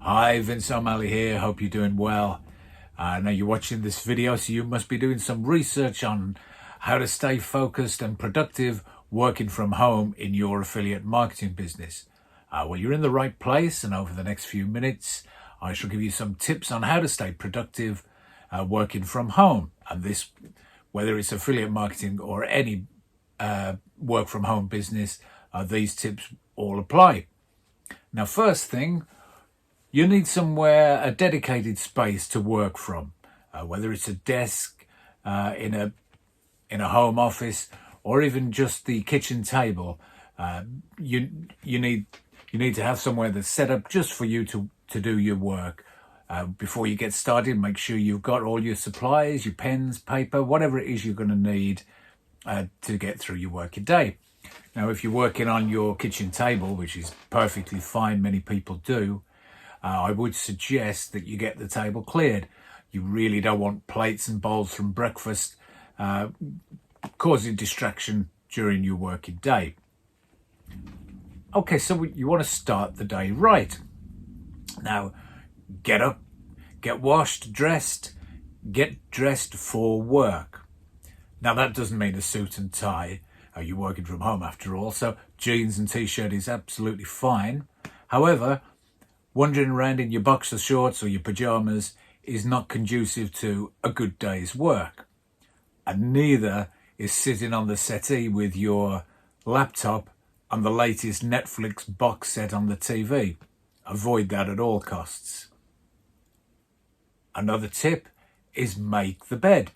Hi, Vince O'Malley here. Hope you're doing well. Now you're watching this video, so you must be doing some research on how to stay focused and productive working from home in your affiliate marketing business. Well, you're in the right place, and over the next few minutes, I shall give you some tips on how to stay productive working from home. And this, whether it's affiliate marketing or any work from home business, these tips all apply. Now, first thing, you need somewhere, a dedicated space to work from, whether it's a desk in a home office or even just the kitchen table. You need to have somewhere that's set up just for you to do your work. Before you get started, make sure you've got all your supplies, your pens, paper, whatever it is you're going to need to get through your working day. Now, if you're working on your kitchen table, which is perfectly fine, many people do, I would suggest that you get the table cleared. You really don't want plates and bowls from breakfast causing distraction during your working day. Okay, so you want to start the day right. Now, get up, get washed, dressed, get dressed for work. Now, that doesn't mean a suit and tie. You're working from home after all, so jeans and t-shirt is absolutely fine. However, wandering around in your boxer shorts or your pajamas is not conducive to a good day's work. And neither is sitting on the settee with your laptop and the latest Netflix box set on the TV. Avoid that at all costs. Another tip is make the bed.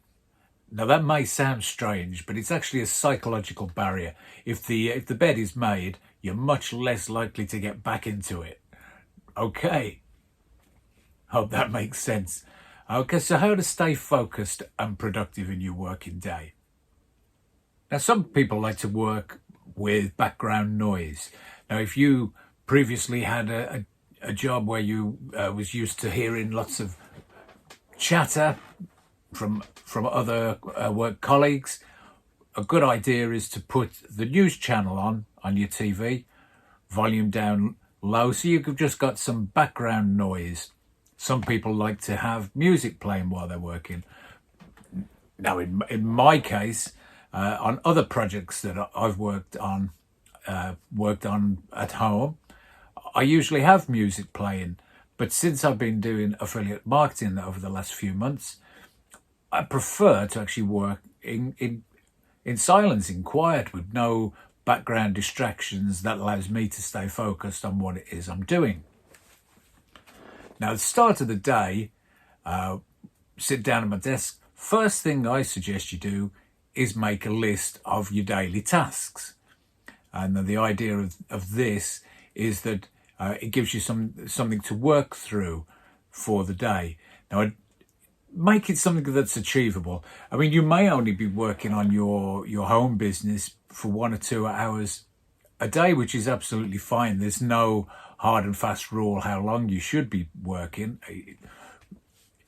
Now, that may sound strange, but it's actually a psychological barrier. If the bed is made, you're much less likely to get back into it. Okay, hope that makes sense. Okay, so how to stay focused and productive in your working day. Now, some people like to work with background noise. Now, if you previously had a job where you was used to hearing lots of chatter from other work colleagues, a good idea is to put the news channel on your TV, volume down low, so you've just got some background noise. Some people like to have music playing while they're working. Now, in my case, on other projects that I've worked on at home, I usually have music playing. But since I've been doing affiliate marketing over the last few months, I prefer to actually work in silence, in quiet, with no background distractions. That allows me to stay focused on what it is I'm doing. Now, at the start of the day, sit down at my desk. First thing I suggest you do is make a list of your daily tasks. And the idea of this is that it gives you something to work through for the day. Now, make it something that's achievable. I mean, you may only be working on your home business for 1 or 2 hours a day, which is absolutely fine. There's no hard and fast rule how long you should be working.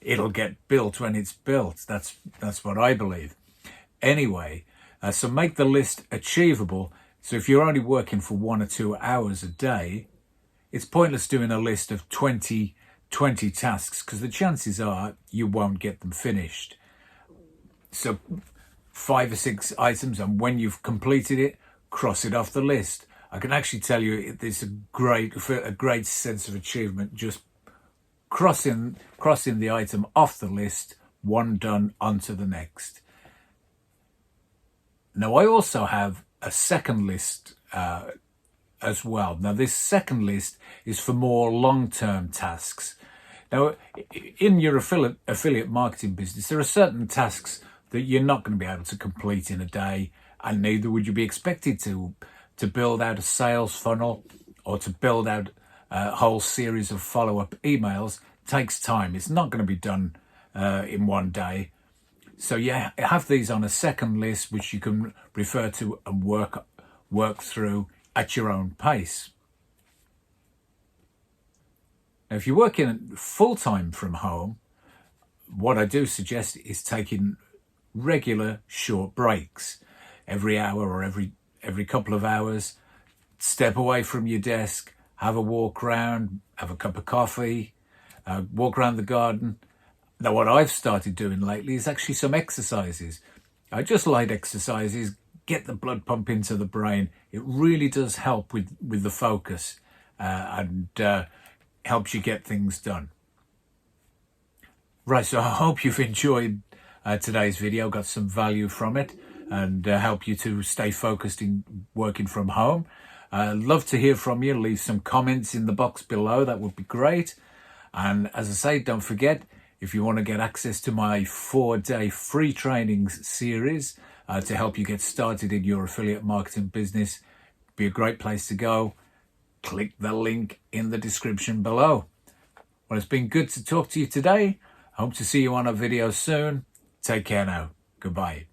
It'll get built when it's built. That's what I believe. Anyway, so make the list achievable. So if you're only working for 1 or 2 hours a day, it's pointless doing a list of 20 tasks, because the chances are you won't get them finished. So 5 or 6 items, and when you've completed it, cross it off the list. I can actually tell you there's a great sense of achievement just crossing the item off the list, one done, onto the next. Now, I also have a second list as well. Now, this second list is for more long-term tasks. Now, in your affiliate marketing business, there are certain tasks that you're not going to be able to complete in a day, and neither would you be expected to build out a sales funnel or to build out a whole series of follow-up emails. It takes time. It's not going to be done in one day. So you have these on a second list, which you can refer to and work through at your own pace. Now, if you're working full-time from home, what I do suggest is taking regular short breaks every hour or every couple of hours. Step away from your desk, have a walk around, have a cup of coffee, walk around the garden. Now, what I've started doing lately is actually some exercises. Just light exercises, get the blood pump into the brain. It really does help with the focus and helps you get things done. Right, so I hope you've enjoyed today's video, got some value from it, and help you to stay focused in working from home. Love to hear from you. Leave some comments in the box below. That would be great. And as I say, don't forget, if you want to get access to my 4-day free trainings series to help you get started in your affiliate marketing business, be a great place to go. Click the link in the description below. Well, it's been good to talk to you today. Hope to see you on a video soon. Take care now. Goodbye.